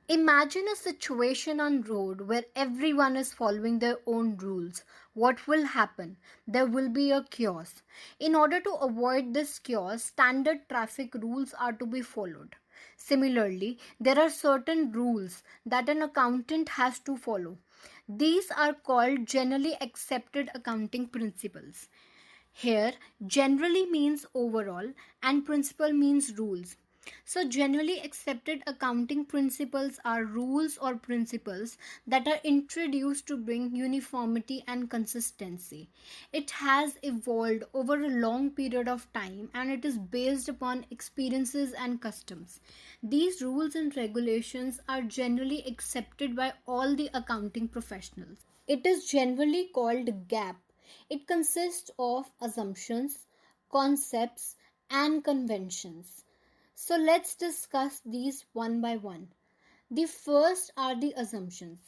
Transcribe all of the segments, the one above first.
Imagine a situation on road where everyone is following their own rules. What will happen? There will be a chaos. In order to avoid this chaos, standard traffic rules are to be followed. Similarly, there are certain rules that an accountant has to follow. These are called generally accepted accounting principles. Here, generally means overall and principle means rules. So, generally accepted accounting principles are rules or principles that are introduced to bring uniformity and consistency. It has evolved over a long period of time and it is based upon experiences and customs. These rules and regulations are generally accepted by all the accounting professionals. It is generally called GAAP. It consists of assumptions, concepts, and conventions. So let's discuss these one by one. The first are the assumptions.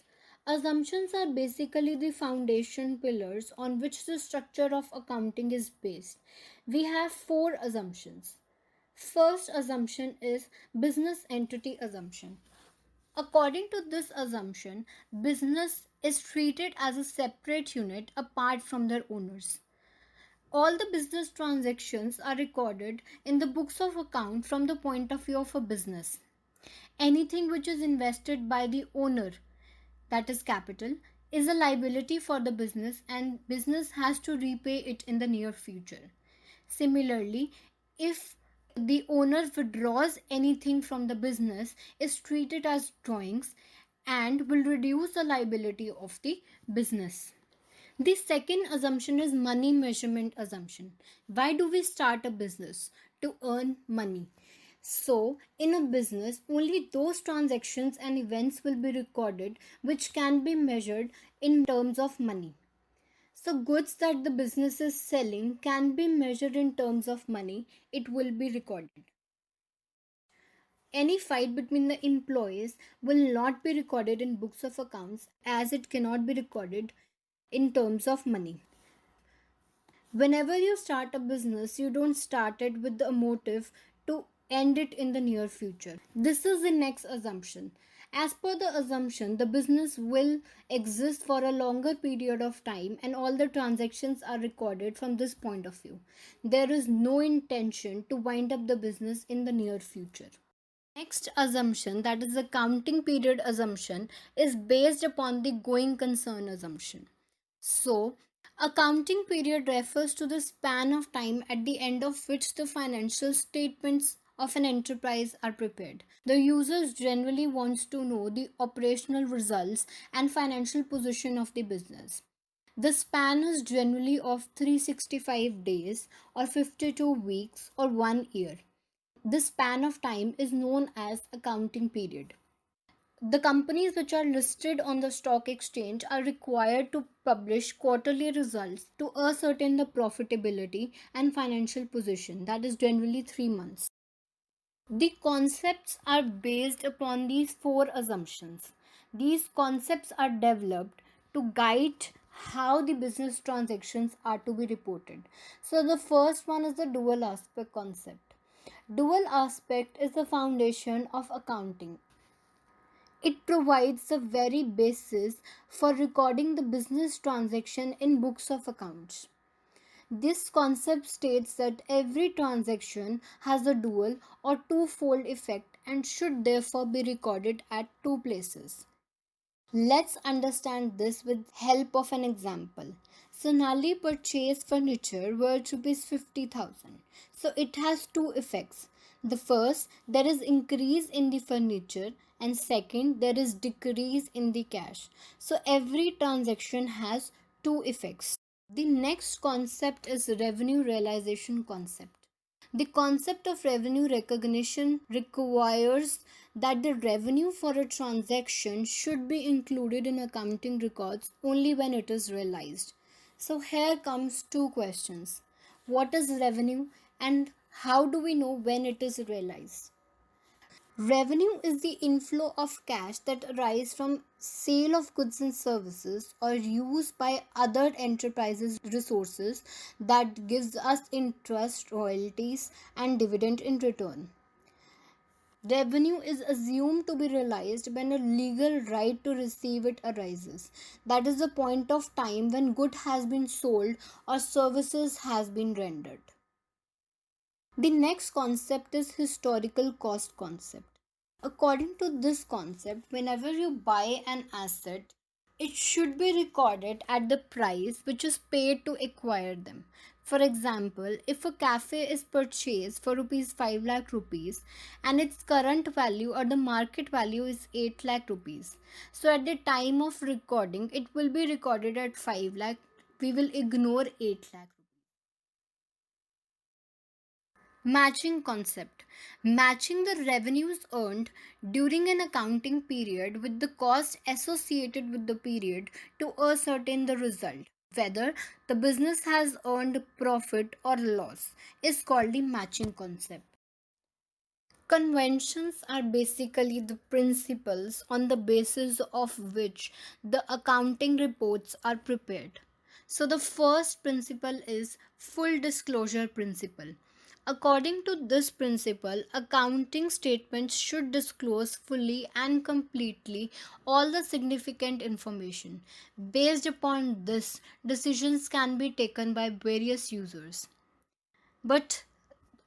Assumptions are basically the foundation pillars on which the structure of accounting is based. We have four assumptions. First assumption is business entity assumption. According to this assumption, business is treated as a separate unit apart from their owners. All the business transactions are recorded in the books of account from the point of view of a business. Anything which is invested by the owner, that is capital, is a liability for the business and business has to repay it in the near future. Similarly, if the owner withdraws anything from the business is treated as drawings and will reduce the liability of the business. The second assumption is money measurement assumption. Why do we start a business? To earn money. So, in a business, only those transactions and events will be recorded which can be measured in terms of money. So, goods that the business is selling can be measured in terms of money, it will be recorded. Any fight between the employees will not be recorded in books of accounts as it cannot be recorded in terms of money. Whenever you start a business, you don't start it with the motive to end it in the near future. This is the next assumption. As per the assumption, the business will exist for a longer period of time and all the transactions are recorded from this point of view. There is no intention to wind up the business in the near future. Next assumption, that is the counting period assumption, is based upon the going concern assumption. So, a counting period refers to the span of time at the end of which the financial statements of an enterprise are prepared. The users generally wants to know the operational results and financial position of the business. The span is generally of 365 days or 52 weeks or 1 year. This span of time is known as accounting period. The companies which are listed on the stock exchange are required to publish quarterly results to ascertain the profitability and financial position, that is generally 3 months. The concepts are based upon these four assumptions. These concepts are developed to guide how the business transactions are to be reported. So, the first one is the dual aspect concept. Dual aspect is the foundation of accounting. It provides the very basis for recording the business transaction in books of accounts. This concept states that every transaction has a dual or twofold effect and should therefore be recorded at two places. Let's understand this with help of an example. Sonali purchased furniture worth rupees 50,000. So it has two effects. The first, there is increase in the furniture and second, there is decrease in the cash. So every transaction has two effects. The next concept is revenue realization concept. The concept of revenue recognition requires that the revenue for a transaction should be included in accounting records only when it is realized. So here comes two questions. What is revenue and how do we know when it is realized? Revenue is the inflow of cash that arises from sale of goods and services or use by other enterprises resources that gives us interest, royalties and dividend in return. Revenue is assumed to be realized when a legal right to receive it arises. That is the point of time when good has been sold or services has been rendered. The next concept is historical cost concept. According to this concept, whenever you buy an asset, it should be recorded at the price which is paid to acquire them. For example, if a cafe is purchased for rupees 5 lakh rupees and its current value or the market value is 8 lakh rupees, so at the time of recording it will be recorded at 5 lakh. We will ignore 8 lakh. Matching concept. Matching the revenues earned during an accounting period with the cost associated with the period to ascertain the result. Whether the business has earned profit or loss is called the matching concept. Conventions are basically the principles on the basis of which the accounting reports are prepared. So, the first principle is full disclosure principle. According to this principle, accounting statements should disclose fully and completely all the significant information. Based upon this, decisions can be taken by various users. But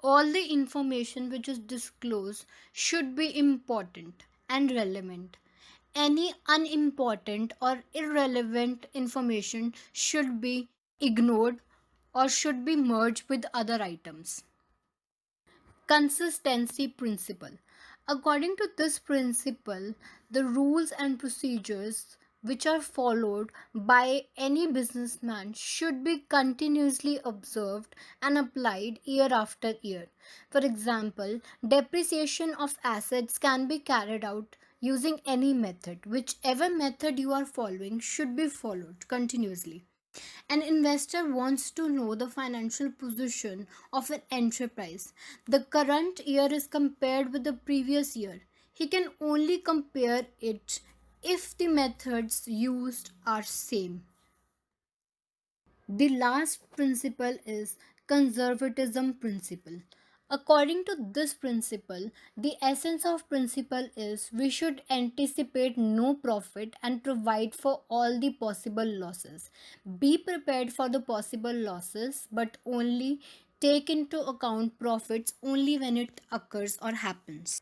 all the information which is disclosed should be important and relevant. Any unimportant or irrelevant information should be ignored or should be merged with other items. Consistency principle. According to this principle, the rules and procedures which are followed by any businessman should be continuously observed and applied year after year. For example, depreciation of assets can be carried out using any method. Whichever method you are following should be followed continuously. An investor wants to know the financial position of an enterprise. The current year is compared with the previous year. He can only compare it if the methods used are same. The last principle is conservatism principle. According to this principle, the essence of principle is we should anticipate no profit and provide for all the possible losses. Be prepared for the possible losses but only take into account profits only when it occurs or happens.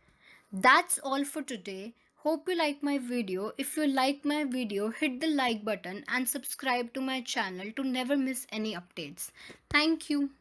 That's all for today. Hope you like my video. If you like my video, hit the like button and subscribe to my channel to never miss any updates. Thank you.